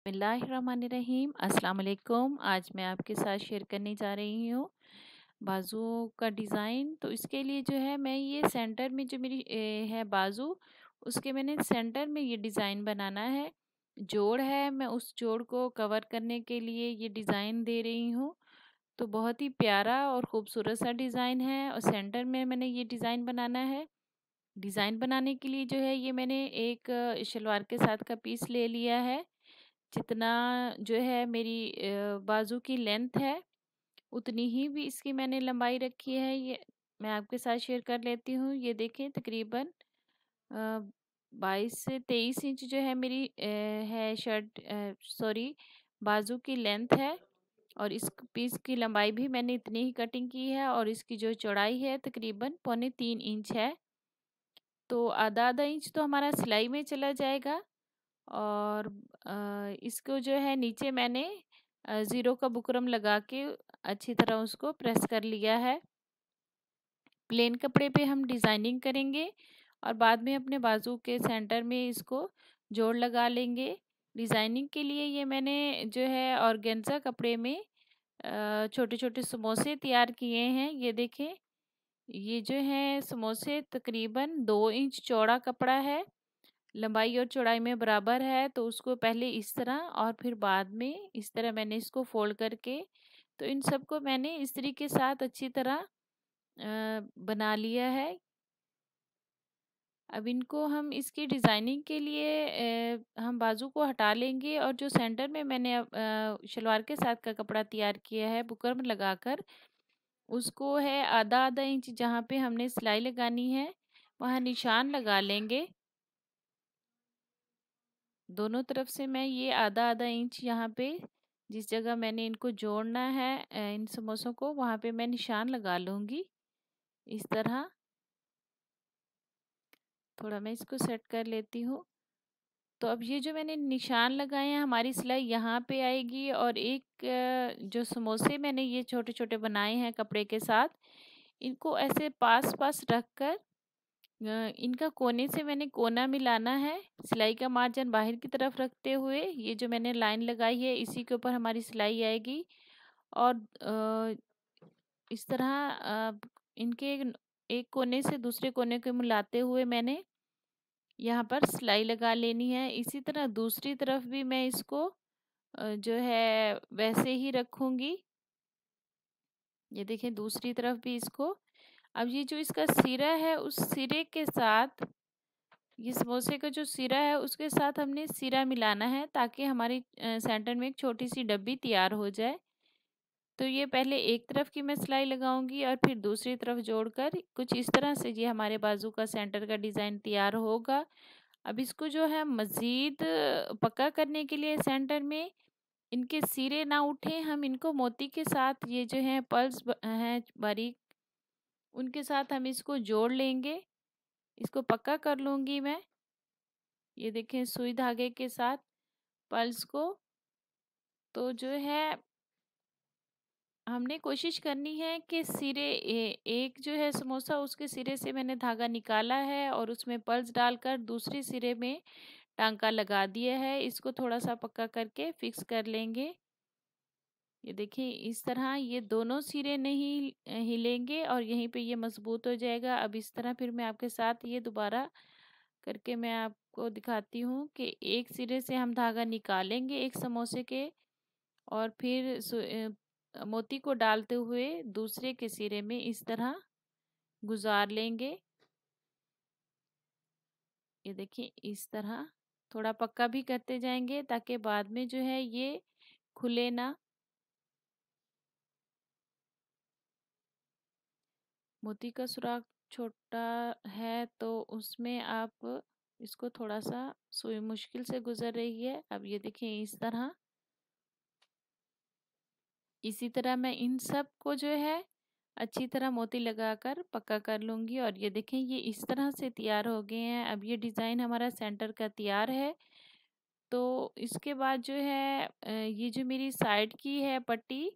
बिस्मिल्लाहिर्रहमानिर्रहीम अस्सलाम वालेकुम। आज मैं आपके साथ शेयर करने जा रही हूँ बाजू का डिज़ाइन। तो इसके लिए जो है मैं ये सेंटर में जो मेरी है बाजू, उसके मैंने सेंटर में ये डिज़ाइन बनाना है। जोड़ है, मैं उस जोड़ को कवर करने के लिए ये डिज़ाइन दे रही हूँ। तो बहुत ही प्यारा और ख़ूबसूरत सा डिज़ाइन है और सेंटर में मैंने ये डिज़ाइन बनाना है। डिज़ाइन बनाने के लिए जो है ये मैंने एक शलवार के साथ का पीस ले लिया है। जितना जो है मेरी बाजू की लेंथ है, उतनी ही भी इसकी मैंने लंबाई रखी है। ये मैं आपके साथ शेयर कर लेती हूँ। ये देखें तकरीबन 22 से 23 इंच जो है मेरी है सॉरी बाजू की लेंथ है। और इस पीस की लंबाई भी मैंने इतनी ही कटिंग की है और इसकी जो चौड़ाई है तकरीबन 3.25 इंच है। तो आधा आधा इंच तो हमारा सिलाई में चला जाएगा। और इसको जो है नीचे मैंने ज़ीरो का बुकरम लगा के अच्छी तरह उसको प्रेस कर लिया है। प्लेन कपड़े पे हम डिज़ाइनिंग करेंगे और बाद में अपने बाजू के सेंटर में इसको जोड़ लगा लेंगे। डिज़ाइनिंग के लिए ये मैंने जो है ऑर्गेन्जा कपड़े में छोटे छोटे समोसे तैयार किए हैं। ये देखें, ये जो है समोसे तकरीबन 2 इंच चौड़ा कपड़ा है, लंबाई और चौड़ाई में बराबर है। तो उसको पहले इस तरह और फिर बाद में इस तरह मैंने इसको फोल्ड करके, तो इन सबको मैंने इस्त्री के साथ अच्छी तरह बना लिया है। अब इनको हम इसकी डिज़ाइनिंग के लिए हम बाजू को हटा लेंगे और जो सेंटर में मैंने शलवार के साथ का कपड़ा तैयार किया है बुकरम लगाकर, उसको है आधा आधा इंच जहाँ पे हमने सिलाई लगानी है वहाँ निशान लगा लेंगे। दोनों तरफ से मैं ये आधा आधा इंच यहाँ पे जिस जगह मैंने इनको जोड़ना है इन समोसों को, वहाँ पे मैं निशान लगा लूँगी इस तरह। थोड़ा मैं इसको सेट कर लेती हूँ। तो अब ये जो मैंने निशान लगाए हैं हमारी सिलाई यहाँ पे आएगी और एक जो समोसे मैंने ये छोटे छोटे बनाए हैं कपड़े के साथ, इनको ऐसे पास पास रख कर इनका कोने से मैंने कोना मिलाना है। सिलाई का मार्जिन बाहर की तरफ रखते हुए ये जो मैंने लाइन लगाई है इसी के ऊपर हमारी सिलाई आएगी। और इस तरह इनके एक कोने से दूसरे कोने को मिलाते हुए मैंने यहाँ पर सिलाई लगा लेनी है। इसी तरह दूसरी तरफ भी मैं इसको जो है वैसे ही रखूँगी। ये देखें दूसरी तरफ भी इसको। अब ये जो इसका सिरा है उस सिरे के साथ, ये समोसे का जो सिरा है उसके साथ हमने सिरा मिलाना है ताकि हमारी सेंटर में एक छोटी सी डब्बी तैयार हो जाए। तो ये पहले एक तरफ की मैं सिलाई लगाऊंगी और फिर दूसरी तरफ जोड़कर कुछ इस तरह से ये हमारे बाजू का सेंटर का डिज़ाइन तैयार होगा। अब इसको जो है मज़ीद पक्का करने के लिए सेंटर में इनके सिरे ना उठे, हम इनको मोती के साथ ये जो है पल्स हैं बारीक, उनके साथ हम इसको जोड़ लेंगे। इसको पक्का कर लूँगी मैं। ये देखें सुई धागे के साथ पल्स को। तो जो है हमने कोशिश करनी है कि सिरे एक जो है समोसा उसके सिरे से मैंने धागा निकाला है और उसमें पल्स डालकर दूसरे सिरे में टांका लगा दिया है। इसको थोड़ा सा पक्का करके फिक्स कर लेंगे। ये देखिए इस तरह ये दोनों सिरे नहीं हिलेंगे और यहीं पे ये मजबूत हो जाएगा। अब इस तरह फिर मैं आपके साथ ये दोबारा करके मैं आपको दिखाती हूँ कि एक सिरे से हम धागा निकालेंगे एक समोसे के और फिर मोती को डालते हुए दूसरे के सिरे में इस तरह गुजार लेंगे। ये देखिए इस तरह थोड़ा पक्का भी करते जाएंगे ताकि बाद में जो है ये खुले ना। मोती का सुराख छोटा है तो उसमें आप इसको थोड़ा सा सुई मुश्किल से गुजर रही है। अब ये देखिए इस तरह, इसी तरह मैं इन सब को जो है अच्छी तरह मोती लगाकर पक्का कर लूँगी। और ये देखें ये इस तरह से तैयार हो गए हैं। अब ये डिज़ाइन हमारा सेंटर का तैयार है। तो इसके बाद जो है ये जो मेरी साइड की है पट्टी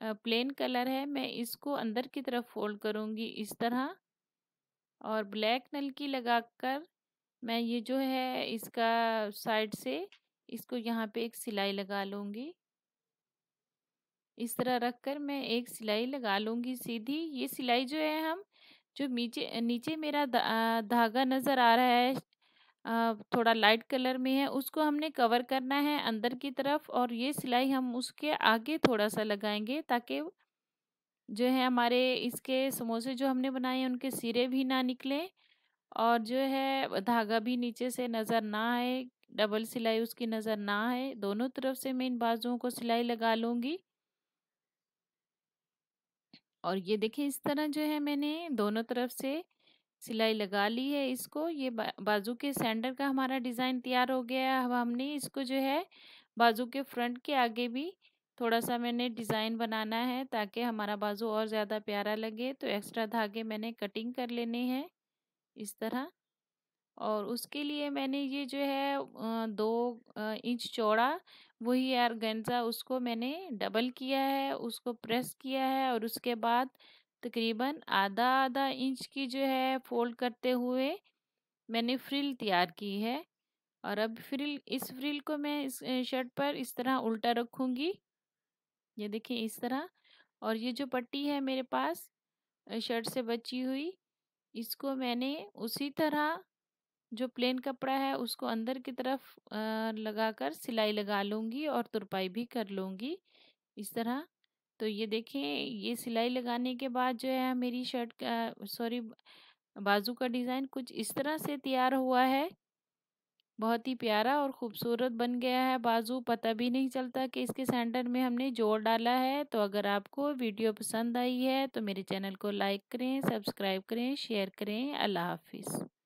प्लेन कलर है, मैं इसको अंदर की तरफ फोल्ड करूँगी इस तरह और ब्लैक नल की लगाकर मैं ये जो है इसका साइड से इसको यहाँ पे एक सिलाई लगा लूँगी। इस तरह रखकर मैं एक सिलाई लगा लूँगी सीधी। ये सिलाई जो है हम जो नीचे नीचे मेरा धागा नज़र आ रहा है थोड़ा लाइट कलर में है, उसको हमने कवर करना है अंदर की तरफ, और ये सिलाई हम उसके आगे थोड़ा सा लगाएंगे ताकि जो है हमारे इसके समोसे जो हमने बनाए हैं उनके सिरे भी ना निकलें, और जो है धागा भी नीचे से नज़र ना आए, डबल सिलाई उसकी नज़र ना आए। दोनों तरफ से मैं इन बाजुओं को सिलाई लगा लूँगी। और ये देखिए इस तरह जो है मैंने दोनों तरफ से सिलाई लगा ली है इसको। ये बाजू के सेंटर का हमारा डिज़ाइन तैयार हो गया है। अब हमने इसको जो है बाजू के फ्रंट के आगे भी थोड़ा सा मैंने डिज़ाइन बनाना है ताकि हमारा बाजू और ज़्यादा प्यारा लगे। तो एक्स्ट्रा धागे मैंने कटिंग कर लेने हैं इस तरह। और उसके लिए मैंने ये जो है 2 इंच चौड़ा वही ऑर्गेन्जा उसको मैंने डबल किया है, उसको प्रेस किया है, और उसके बाद तकरीबन आधा आधा इंच की जो है फोल्ड करते हुए मैंने फ्रिल तैयार की है। और अब इस फ्रिल को मैं इस शर्ट पर इस तरह उल्टा रखूँगी। ये देखिए इस तरह। और ये जो पट्टी है मेरे पास शर्ट से बची हुई, इसको मैंने उसी तरह जो प्लेन कपड़ा है उसको अंदर की तरफ लगाकर सिलाई लगा लूँगी और तुरपाई भी कर लूँगी इस तरह। तो ये देखें, ये सिलाई लगाने के बाद जो है मेरी शर्ट का सॉरी बाजू का डिज़ाइन कुछ इस तरह से तैयार हुआ है। बहुत ही प्यारा और खूबसूरत बन गया है बाजू, पता भी नहीं चलता कि इसके सेंटर में हमने जोड़ डाला है। तो अगर आपको वीडियो पसंद आई है तो मेरे चैनल को लाइक करें, सब्सक्राइब करें, शेयर करें। अल्लाह हाफिज़।